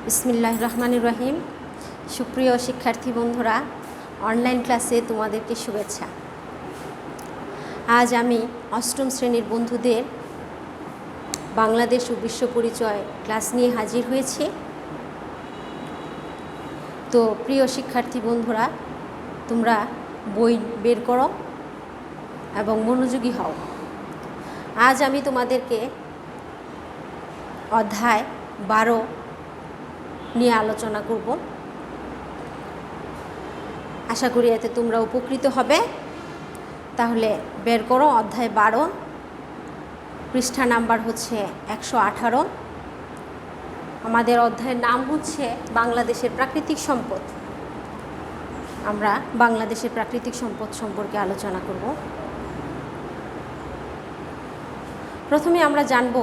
বিসমিল্লাহির রহমানির রহিম। সুপ্রিয় শিক্ষার্থী বন্ধুরা, অনলাইন ক্লাসে তোমাদেরকে শুভেচ্ছা। আজ আমি অষ্টম শ্রেণীর বন্ধুদের বাংলাদেশ ও বিশ্ব পরিচয় ক্লাস নিয়ে হাজির হয়েছি। তো প্রিয় শিক্ষার্থী বন্ধুরা, তোমরা বই বের করো এবং মনোযোগী হও। আজ আমি তোমাদেরকে অধ্যায় 12 নিয়ে আলোচনা করব। আশা করি এতে তোমরা উপকৃত হবে। তাহলে বের করো অধ্যায় 12, পৃষ্ঠা নাম্বার হচ্ছে 118। আমাদের অধ্যায়ের নাম হচ্ছে বাংলাদেশের প্রাকৃতিক সম্পদ। আমরা বাংলাদেশের প্রাকৃতিক সম্পদ সম্পর্কে আলোচনা করব। প্রথমে আমরা জানব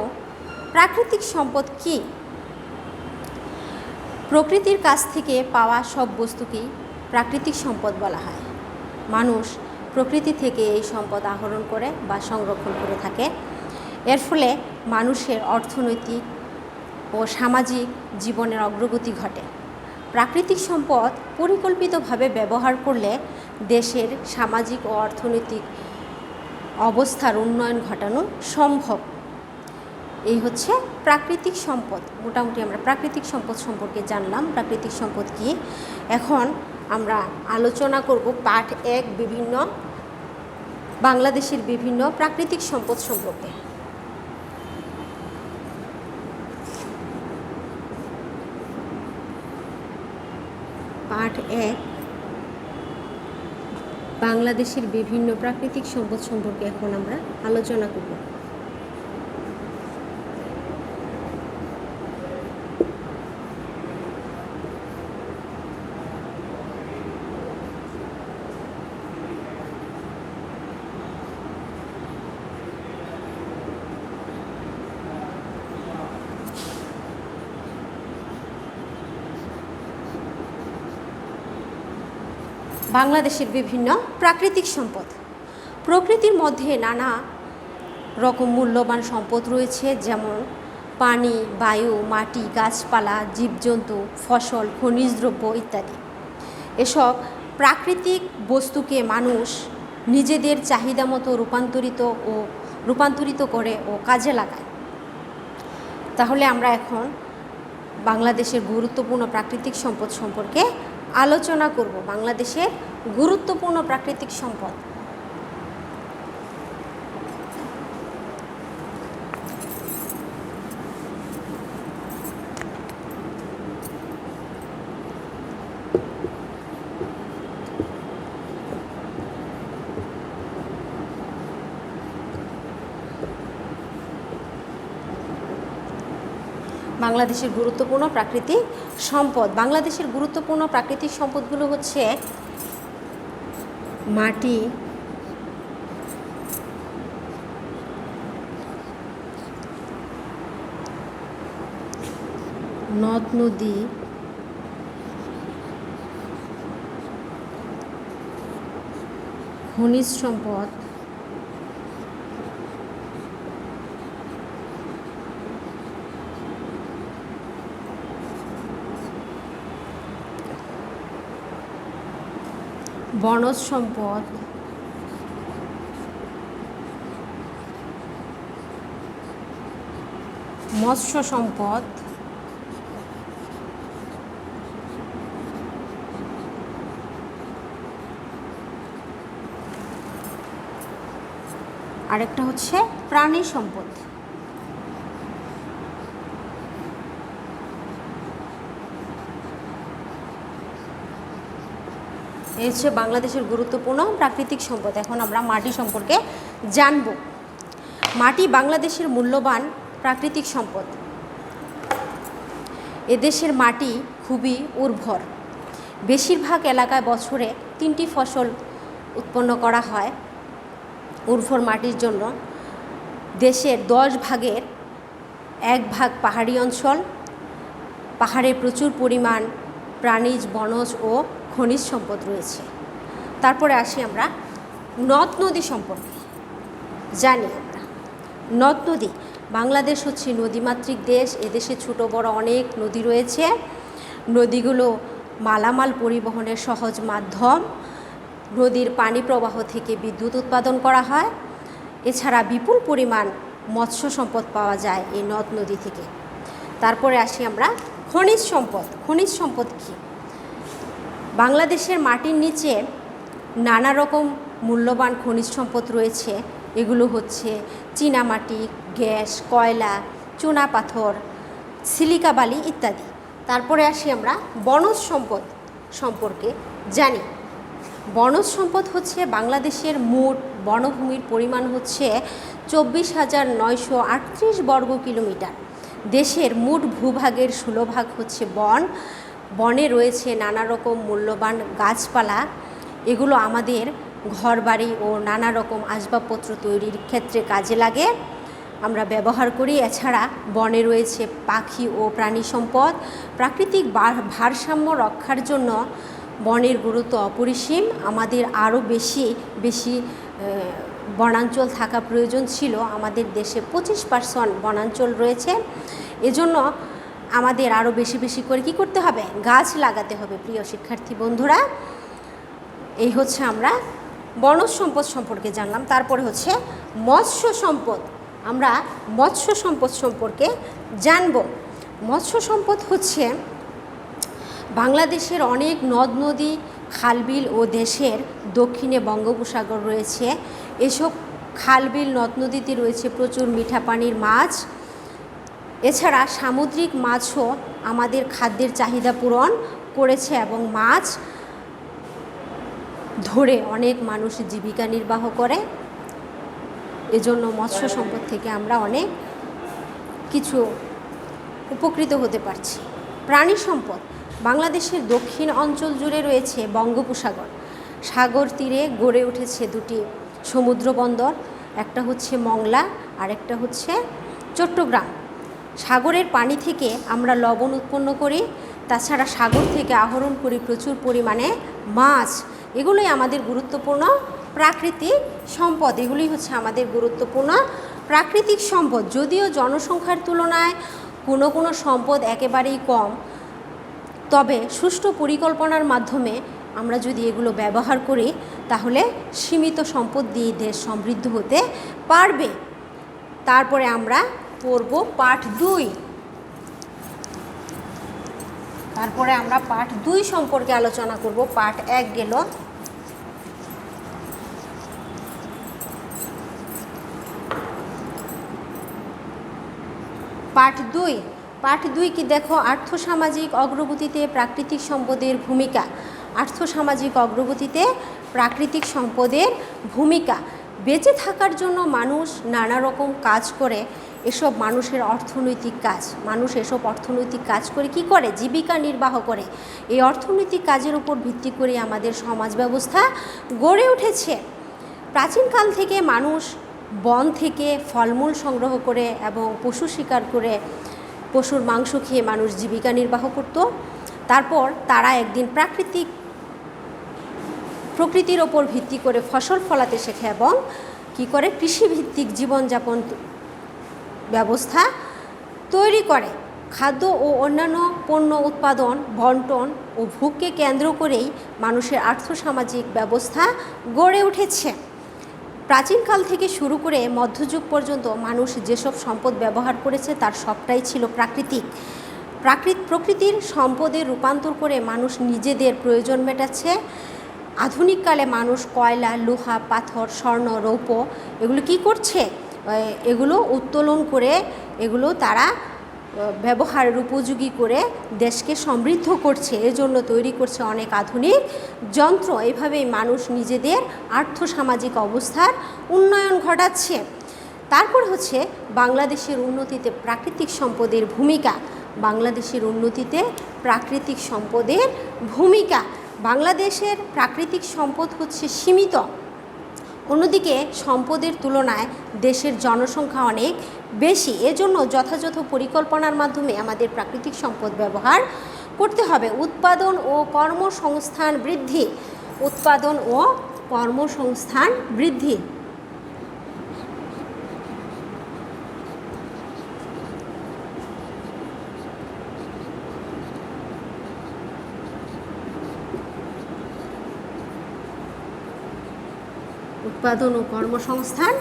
প্রাকৃতিক সম্পদ কি। প্রকৃতির কাছ থেকে পাওয়া সব বস্তুকেই প্রাকৃতিক সম্পদ বলা হয়। মানুষ প্রকৃতি থেকে এই সম্পদ আহরণ করে বা সংরক্ষণ করে থাকে। এর ফলে মানুষের অর্থনৈতিক ও সামাজিক জীবনের অগ্রগতি ঘটে। প্রাকৃতিক সম্পদ পরিকল্পিতভাবে ব্যবহার করলে দেশের সামাজিক ও অর্থনৈতিক অবস্থার উন্নয়ন ঘটানো সম্ভব। এই হচ্ছে প্রাকৃতিক সম্পদ। মোটামুটি আমরা প্রাকৃতিক সম্পদ সম্পর্কে জানলাম, প্রাকৃতিক সম্পদ কি। এখন আমরা আলোচনা করব পাঠ 1, বিভিন্ন বাংলাদেশের বিভিন্ন প্রাকৃতিক সম্পদ সম্পর্কে। পাঠ 1, বাংলাদেশের বিভিন্ন প্রাকৃতিক সম্পদ সম্পর্কে এখন আমরা আলোচনা করব। বাংলাদেশের বিভিন্ন প্রাকৃতিক সম্পদ। প্রকৃতির মধ্যে নানা রকম মূল্যবান সম্পদ রয়েছে, যেমন পানি, বায়ু, মাটি, গাছপালা, জীবজন্তু, ফসল, খনিজ দ্রব্য ইত্যাদি। এসব প্রাকৃতিক বস্তুকে মানুষ নিজেদের চাহিদা মতো রূপান্তরিত করে ও কাজে লাগায়। তাহলে আমরা এখন বাংলাদেশের গুরুত্বপূর্ণ প্রাকৃতিক সম্পদ সম্পর্কে আলোচনা করব। বাংলাদেশের গুরুত্বপূর্ণ প্রাকৃতিক সম্পদ। বাংলাদেশের গুরুত্বপূর্ণ প্রাকৃতিক সম্পদ। বাংলাদেশের গুরুত্বপূর্ণ প্রাকৃতিক সম্পদগুলো হচ্ছে মাটি, নদ নদী, খনিজ সম্পদ, বনজ সম্পদ, মৎস্য সম্পদ, আরেকটা হচ্ছে প্রাণী সম্পদ। এই হচ্ছে বাংলাদেশের গুরুত্বপূর্ণ প্রাকৃতিক সম্পদ। এখন আমরা মাটি সম্পর্কে জানব। মাটি বাংলাদেশের মূল্যবান প্রাকৃতিক সম্পদ। এদেশের মাটি খুবই উর্বর। বেশিরভাগ এলাকায় বছরে 3টি ফসল উৎপন্ন করা হয়। উর্বর মাটির জন্য দেশের 10 ভাগের 1 ভাগ পাহাড়ি অঞ্চল। পাহাড়ে প্রচুর পরিমাণ প্রাণীজ, বনজ ও খনিজ সম্পদ রয়েছে। তারপরে আসি আমরা নদ নদী সম্পর্কে জানি। আমরা নদ নদী বাংলাদেশ হচ্ছে নদীমাতৃক দেশ। এদেশে ছোট বড় অনেক নদী রয়েছে। নদীগুলো মালামাল পরিবহনের সহজ মাধ্যম। নদীর পানি প্রবাহ থেকে বিদ্যুৎ উৎপাদন করা হয়। এছাড়া বিপুল পরিমাণ মৎস্য সম্পদ পাওয়া যায় এই নদ নদী থেকে। তারপরে আসি আমরা খনিজ সম্পদ। খনিজ সম্পদ কী? বাংলাদেশের মাটির নিচে নানা রকম মূল্যবান খনিজ সম্পদ রয়েছে। এগুলো হচ্ছে চীনামাটি, গ্যাস, কয়লা, চুনাপাথর, সিলিকা বালি ইত্যাদি। তারপরে আসি আমরা বনজ সম্পদ সম্পর্কে জানি। বনজ সম্পদ হচ্ছে বাংলাদেশের মোট বনভূমির পরিমাণ হচ্ছে 24,938 বর্গ কিলোমিটার। দেশের মোট ভূভাগের 16 ভাগ হচ্ছে বন। বনে রয়েছে নানা রকম মূল্যবান গাছপালা। এগুলো আমাদের ঘরবাড়ি ও নানা রকম আসবাবপত্র তৈরির ক্ষেত্রে কাজে লাগে, আমরা ব্যবহার করি। এছাড়া বনে রয়েছে পাখি ও প্রাণী সম্পদ। প্রাকৃতিক ভারসাম্য রক্ষার জন্য বনের গুরুত্ব অপরিসীম। আমাদের আরও বেশি বনাঞ্চল থাকা প্রয়োজন ছিল। আমাদের দেশে 25% বনাঞ্চল রয়েছে। এজন্য আমাদের আরও বেশি করে কী করতে হবে? গাছ লাগাতে হবে। প্রিয় শিক্ষার্থী বন্ধুরা, এই হচ্ছে আমরা বনজ সম্পদ সম্পর্কে জানলাম। তারপরে হচ্ছে মৎস্য সম্পদ। আমরা মৎস্য সম্পদ সম্পর্কে জানব। মৎস্য সম্পদ হচ্ছে বাংলাদেশের অনেক নদ নদী, খালবিল ও দেশের দক্ষিণে বঙ্গোপসাগর রয়েছে। এসব খালবিল নদ নদীতে রয়েছে প্রচুর মিঠা পানির মাছ। এছাড়া সামুদ্রিক মাছও আমাদের খাদ্যের চাহিদা পূরণ করেছে এবং মাছ ধরে অনেক মানুষ জীবিকা নির্বাহ করে। এজন্য মৎস্য সম্পদ থেকে আমরা অনেক কিছু উপকৃত হতে পারছি। প্রাণী সম্পদ। বাংলাদেশের দক্ষিণ অঞ্চল জুড়ে রয়েছে বঙ্গোপসাগর। সাগর তীরে গড়ে উঠেছে দুটি সমুদ্র বন্দর, একটা হচ্ছে মংলা আর একটা হচ্ছে চট্টগ্রাম। সাগরের পানি থেকে আমরা লবণ উৎপন্ন করি। তাছাড়া সাগর থেকে আহরণ করি প্রচুর পরিমাণে মাছ। এগুলোই আমাদের গুরুত্বপূর্ণ প্রাকৃতিক সম্পদ। এগুলি হচ্ছে আমাদের গুরুত্বপূর্ণ প্রাকৃতিক সম্পদ। যদিও জনসংখ্যার তুলনায় কোনো সম্পদ একেবারেই কম, তবে সুষ্ঠু পরিকল্পনার মাধ্যমে আমরা যদি এগুলো ব্যবহার করি তাহলে সীমিত সম্পদ দিয়ে দেশ সমৃদ্ধ হতে পারবে। তারপরে আমরা পড়ব পাঠ 2। তারপরে আমরা পাঠ 2 সম্পর্কে আলোচনা করব। পাঠ 1 গেল। পাঠ 2। পাঠ 2 কি দেখো? আর্থসামাজিক অগ্রগতিতে প্রাকৃতিক সম্পদের ভূমিকা। আর্থসামাজিক অগ্রগতিতে প্রাকৃতিক সম্পদের ভূমিকা। বেঁচে থাকার জন্য মানুষ নানা রকম কাজ করে। এসব মানুষের অর্থনৈতিক কাজ। মানুষ এসব অর্থনৈতিক কাজ করে কি করে? জীবিকা নির্বাহ করে। এই অর্থনৈতিক কাজের উপর ভিত্তি করে আমাদের সমাজ ব্যবস্থা গড়ে উঠেছে। প্রাচীনকাল থেকে মানুষ বন থেকে ফলমূল সংগ্রহ করে এবং পশু শিকার করে পশুর মাংস খেয়ে মানুষ জীবিকা নির্বাহ করত। তারপর তারা একদিন প্রকৃতির ওপর ভিত্তি করে ফসল ফলাতে শেখে এবং কি করে? কৃষিভিত্তিক জীবনযাপন ব্যবস্থা তৈরি করে। খাদ্য ও অন্যান্য পণ্য উৎপাদন, বন্টন ও ভোগকে কেন্দ্র করেই মানুষের আর্থসামাজিক ব্যবস্থা গড়ে উঠেছে। প্রাচীনকাল থেকে শুরু করে মধ্যযুগ পর্যন্ত মানুষ যেসব সম্পদ ব্যবহার করেছে তার সবটাই ছিল প্রাকৃতিক। প্রকৃতির সম্পদের রূপান্তর করে মানুষ নিজেদের প্রয়োজন মেটাচ্ছে। আধুনিককালে মানুষ কয়লা, লোহা, পাথর, স্বর্ণ, রৌপ্য এগুলো কি করছে? এগুলো উত্তোলন করে এগুলো তারা ব্যবহারের উপযোগী করে দেশকে সমৃদ্ধ করছে। এজন্য তৈরি করছে অনেক আধুনিক যন্ত্র। এভাবেই মানুষ নিজেদের আর্থসামাজিক অবস্থার উন্নয়ন ঘটাচ্ছে। তারপর হচ্ছে বাংলাদেশের উন্নতিতে প্রাকৃতিক সম্পদের ভূমিকা। বাংলাদেশের উন্নতিতে প্রাকৃতিক সম্পদের ভূমিকা। বাংলাদেশের প্রাকৃতিক সম্পদ হচ্ছে সীমিত। অন্যদিকে সম্পদের তুলনায় দেশের জনসংখ্যা অনেক বেশি। এজন্য যথাযথ পরিকল্পনার মাধ্যমে আমাদের প্রাকৃতিক সম্পদ ব্যবহার করতে হবে। উৎপাদন ও কর্মসংস্থান বৃদ্ধি। উৎপাদন ও কর্মসংস্থান বৃদ্ধি। উৎপাদন ও কর্মসংস্থান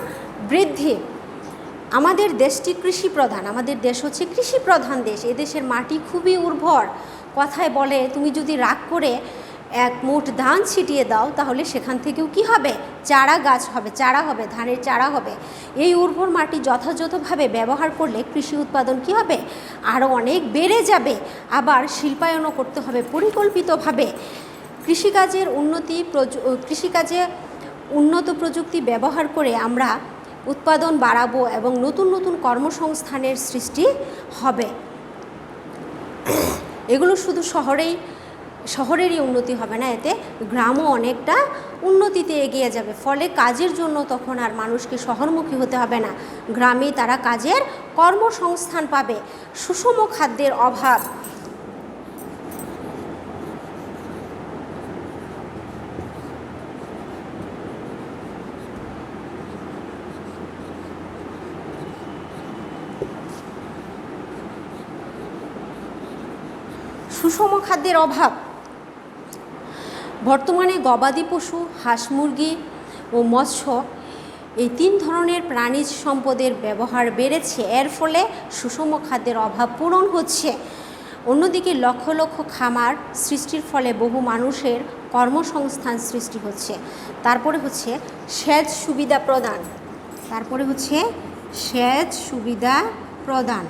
বৃদ্ধি। আমাদের দেশটি কৃষি প্রধান, আমাদের দেশ হচ্ছে কৃষি প্রধান দেশ। এদেশের মাটি খুবই উর্বর। কথায় বলে তুমি যদি রাগ করে এক মুঠ ধান ছিটিয়ে দাও তাহলে সেখান থেকেও কি হবে, চারা গাছ হবে, চারা হবে, ধানের চারা হবে। এই উর্বর মাটি যথাযথভাবে ব্যবহার করলে কৃষি উৎপাদন কি হবে, আরও অনেক বেড়ে যাবে। আবার শিল্পায়নও করতে হবে পরিকল্পিতভাবে। কৃষিকাজে উন্নত প্রযুক্তি ব্যবহার করে আমরা উৎপাদন বাড়াবো এবং নতুন নতুন কর্মসংস্থানের সৃষ্টি হবে। এগুলো শুধু শহরেরই উন্নতি হবে না, এতে গ্রামও অনেকটা উন্নতিতে এগিয়ে যাবে। ফলে কাজের জন্য তখন আর মানুষকে শহরমুখী হতে হবে না, গ্রামে তারা কাজের কর্মসংস্থান পাবে। সুষম খাদ্যের অভাব, সুষম খাদ্যের অভাব। বর্তমানে গবাদি পশু, হাঁস মুরগি ও মৎস্য এই 3 ধরনের প্রাণীজ সম্পদের ব্যবহার বেড়েছে। এর ফলে সুষম খাদ্যের অভাব পূরণ হচ্ছে। অন্যদিকে লক্ষ লক্ষ খামার সৃষ্টির ফলে বহু মানুষের কর্মসংস্থান সৃষ্টি হচ্ছে। তারপরে হচ্ছে সেচ সুবিধা প্রদান। তারপরে হচ্ছে সেচ সুবিধা প্রদান।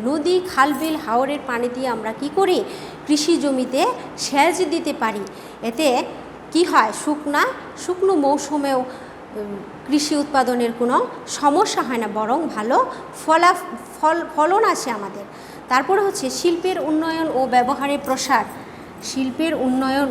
নদী, খাল, বিল, হাওরের পানি দিয়ে আমরা কি করি, কৃষি জমিতে সেচ দিতে পারি। এতে কি হয়, শুকনো মৌসুমেও কৃষি উৎপাদনের কোনো সমস্যা হয় না, বরং ভালো ফলন আসে আমাদের। তারপরে হচ্ছে শিল্পের উন্নয়ন ও ব্যবহারে প্রসার। শিল্পের উন্নয়ন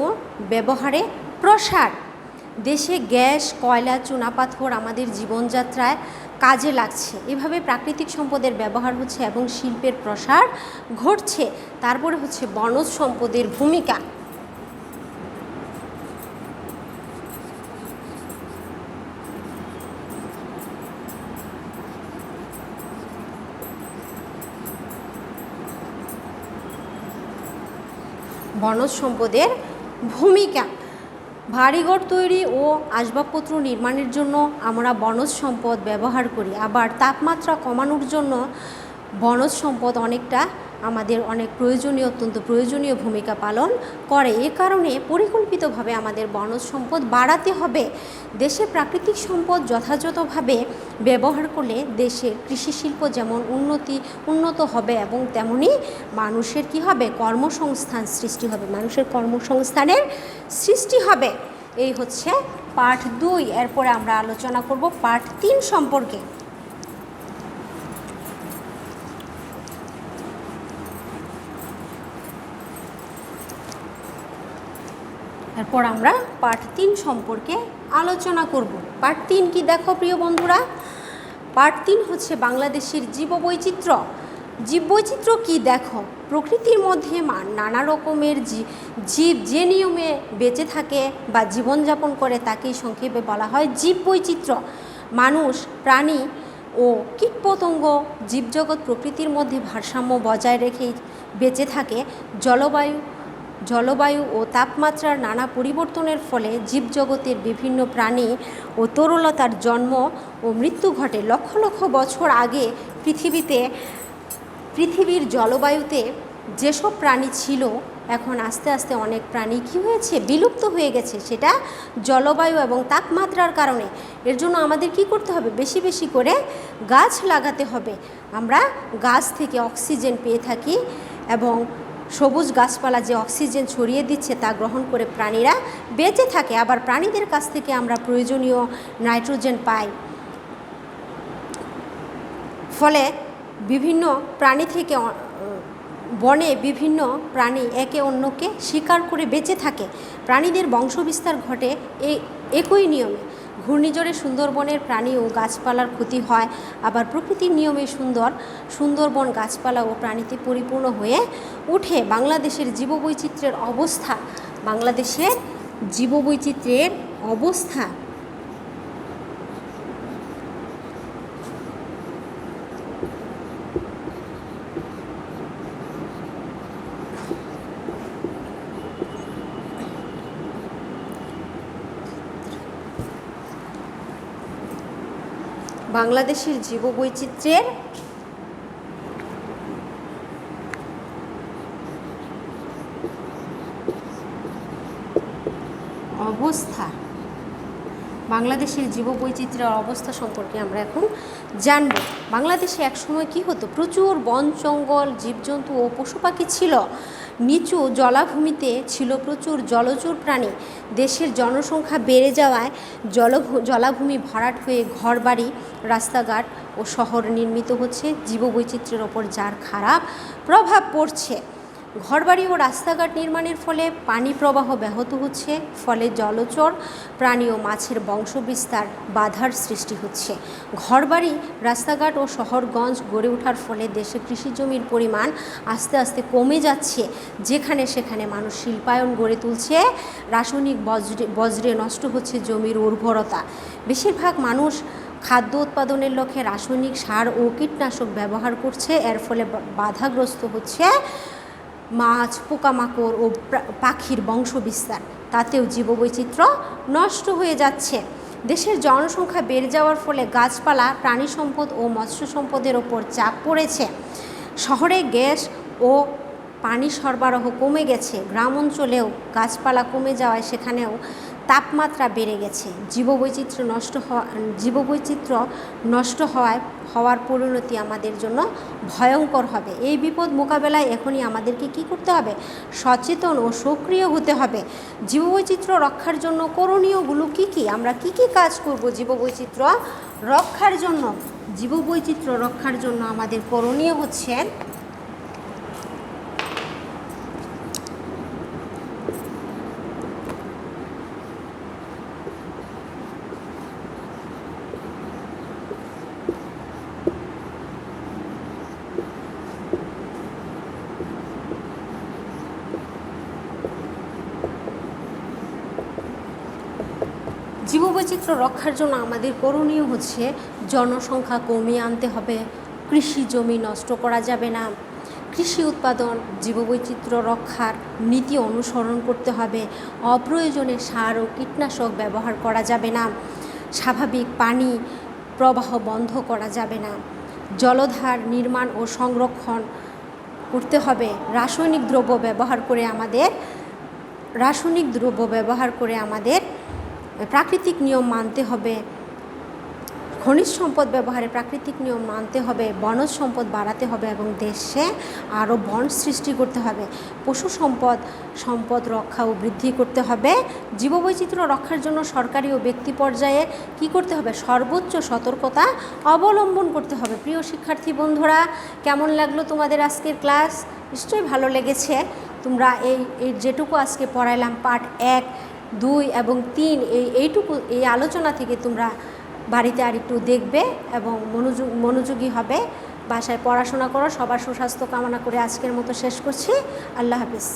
ও ব্যবহারে প্রসার। দেশে গ্যাস, কয়লা, চুনাপাথর আমাদের জীবনযাত্রায় কাজে লাগছে। এভাবে প্রাকৃতিক সম্পদের ব্যবহার হচ্ছে এবং শিল্পের প্রসার ঘটছে। তারপরে হচ্ছে বনজ সম্পদের ভূমিকা। বনজ সম্পদের ভূমিকা। বাড়িঘর তৈরি ও আসবাবপত্র নির্মাণের জন্য আমরা বনজ সম্পদ ব্যবহার করি। আবার তাপমাত্রা কমানোর জন্য বনজ সম্পদ আমাদের অনেক অত্যন্ত প্রয়োজনীয় ভূমিকা পালন করে। এ কারণে পরিকল্পিতভাবে আমাদের বনজ সম্পদ বাড়াতে হবে। দেশে প্রাকৃতিক সম্পদ যথাযথভাবে ব্যবহার করলে দেশের কৃষি শিল্প যেমন উন্নত হবে এবং তেমনি মানুষের কি হবে, কর্মসংস্থান সৃষ্টি হবে, মানুষের কর্মসংস্থানের সৃষ্টি হবে। এই হচ্ছে পার্ট 2। এরপরে আমরা আলোচনা করব পার্ট 3 সম্পর্কে। এরপর আমরা পার্ট 3 সম্পর্কে আলোচনা করব। পার্ট 3 কি দেখো প্রিয় বন্ধুরা, পার্ট 3 হচ্ছে বাংলাদেশের জীববৈচিত্র্য কি দেখো। প্রকৃতির মধ্যে নানা রকমের জীব যে নিয়মে বেঁচে থাকে বা জীবনযাপন করে তাকেই সংক্ষেপে বলা হয় জীববৈচিত্র্য। মানুষ, প্রাণী ও কীটপতঙ্গ, জীবজগৎ প্রকৃতির মধ্যে ভারসাম্য বজায় রেখেই বেঁচে থাকে। জলবায়ু ও তাপমাত্রার নানা পরিবর্তনের ফলে জীবজগতের বিভিন্ন প্রাণী ও তরুলতার জন্ম ও মৃত্যু ঘটে। লক্ষ লক্ষ বছর আগে পৃথিবীর জলবায়ুতে যেসব প্রাণী ছিল, এখন আস্তে আস্তে অনেক প্রাণী কী হয়েছে, বিলুপ্ত হয়ে গেছে। সেটা জলবায়ু এবং তাপমাত্রার কারণে। এর জন্য আমাদের কি করতে হবে, বেশি বেশি করে গাছ লাগাতে হবে। আমরা গাছ থেকে অক্সিজেন পেয়ে থাকি এবং সবুজ গাছপালা যে অক্সিজেন ছড়িয়ে দিচ্ছে তা গ্রহণ করে প্রাণীরা বেঁচে থাকে। আবার প্রাণীদের কাছ থেকে আমরা প্রয়োজনীয় নাইট্রোজেন পাই। ফলে বিভিন্ন প্রাণী থেকে বনে বিভিন্ন প্রাণী একে অন্যকে শিকার করে বেঁচে থাকে। প্রাণীদের বংশবিস্তার ঘটে একই নিয়মে। ঘূর্ণিঝড়ে সুন্দরবনের প্রাণী ও গাছপালার ক্ষতি হয়, আবার প্রকৃতির নিয়মে সুন্দরবন গাছপালা ও প্রাণীতে পরিপূর্ণ হয়ে ওঠে। বাংলাদেশের জীববৈচিত্র্যের অবস্থা, বাংলাদেশের জীববৈচিত্র্যের অবস্থা বাংলাদেশের জীববৈচিত্র্যের অবস্থা, বাংলাদেশের জীববৈচিত্র্যের অবস্থা সম্পর্কে আমরা এখন জানব। বাংলাদেশে একসময় কি হতো, প্রচুর বন জঙ্গল, জীবজন্তু ও পশু পাখি ছিল। নিচু জলাভূমিতে ছিল প্রচুর জলচর প্রাণী। দেশের জনসংখ্যা বেড়ে যাওয়ায় জলাভূমি ভরাট হয়ে ঘরবাড়ি, রাস্তাঘাট ও শহর নির্মিত হচ্ছে। জীববৈচিত্র্যের ওপর যার খারাপ প্রভাব পড়ছে। ঘরবাড়ি ও রাস্তাঘাট নির্মাণের ফলে পানি প্রবাহ ব্যাহত হচ্ছে, ফলে জলচর প্রাণী ও মাছের বংশবিস্তার বাধার সৃষ্টি হচ্ছে। ঘরবাড়ি, রাস্তাঘাট ও শহরগঞ্জ গড়ে ওঠার ফলে দেশে কৃষিজমির পরিমাণ আস্তে আস্তে কমে যাচ্ছে। যেখানে সেখানে মানুষ শিল্পায়ন গড়ে তুলছে, রাসায়নিক বজ্রে নষ্ট হচ্ছে জমির উর্বরতা। বেশিরভাগ মানুষ খাদ্য উৎপাদনের লক্ষ্যে রাসায়নিক সার ও কীটনাশক ব্যবহার করছে। এর ফলে বাধাগ্রস্ত হচ্ছে মাছ, পোকামাকড় ও পাখির বংশবিস্তার, তাতেও জীববৈচিত্র্য নষ্ট হয়ে যাচ্ছে। দেশের জনসংখ্যা বেড়ে যাওয়ার ফলে গাছপালা, প্রাণী সম্পদ ও মৎস্য সম্পদের ওপর চাপ পড়েছে। শহরে গ্যাস ও পানি সরবরাহ কমে গেছে। গ্রাম অঞ্চলেও গাছপালা কমে যাওয়ায় সেখানেও তাপমাত্রা বেড়ে গেছে। জীববৈচিত্র্য নষ্ট হওয়ার পরিণতি আমাদের জন্য ভয়ঙ্কর হবে। এই বিপদ মোকাবেলায় এখনই আমাদেরকে কি করতে হবে, সচেতন ও সক্রিয় হতে হবে। জীববৈচিত্র্য রক্ষার জন্য করণীয়গুলো কি কি, আমরা কি কি কাজ করব জীববৈচিত্র্য রক্ষার জন্য? জীববৈচিত্র্য রক্ষার জন্য আমাদের করণীয় হচ্ছে জীববৈচিত্র্য রক্ষার জন্য আমাদের করণীয় হচ্ছে জনসংখ্যা কমিয়ে আনতে হবে, কৃষি জমি নষ্ট করা যাবে না, কৃষি উৎপাদন, জীববৈচিত্র্য রক্ষার নীতি অনুসরণ করতে হবে, অপ্রয়োজনে সার ও কীটনাশক ব্যবহার করা যাবে না, স্বাভাবিক পানি প্রবাহ বন্ধ করা যাবে না, জলধার নির্মাণ ও সংরক্ষণ করতে হবে, রাসায়নিক দ্রব্য ব্যবহার করে আমাদের প্রাকৃতিক নিয়ম মানতে হবে, খনিজ সম্পদ ব্যবহারে প্রাকৃতিক নিয়ম মানতে হবে, বনজ সম্পদ বাড়াতে হবে এবং দেশে আরও বন সৃষ্টি করতে হবে, পশু সম্পদ রক্ষা ও বৃদ্ধি করতে হবে। জীববৈচিত্র্য রক্ষার জন্য সরকারি ও ব্যক্তি পর্যায়ে কি করতে হবে, সর্বোচ্চ সতর্কতা অবলম্বন করতে হবে। প্রিয় শিক্ষার্থী বন্ধুরা, কেমন লাগলো তোমাদের আজকের ক্লাস? নিশ্চয়ই ভালো লেগেছে। তোমরা এই যেটুকু আজকে পড়াইলাম পার্ট 1, 2 এবং 3 এই আলোচনা থেকে তোমরা বাড়িতে আর একটু দেখবে এবং মনোযোগী হবে, বাসায় পড়াশোনা করো। সবার সুস্বাস্থ্য কামনা করে আজকের মতো শেষ করছি। আল্লাহ হাফিজ।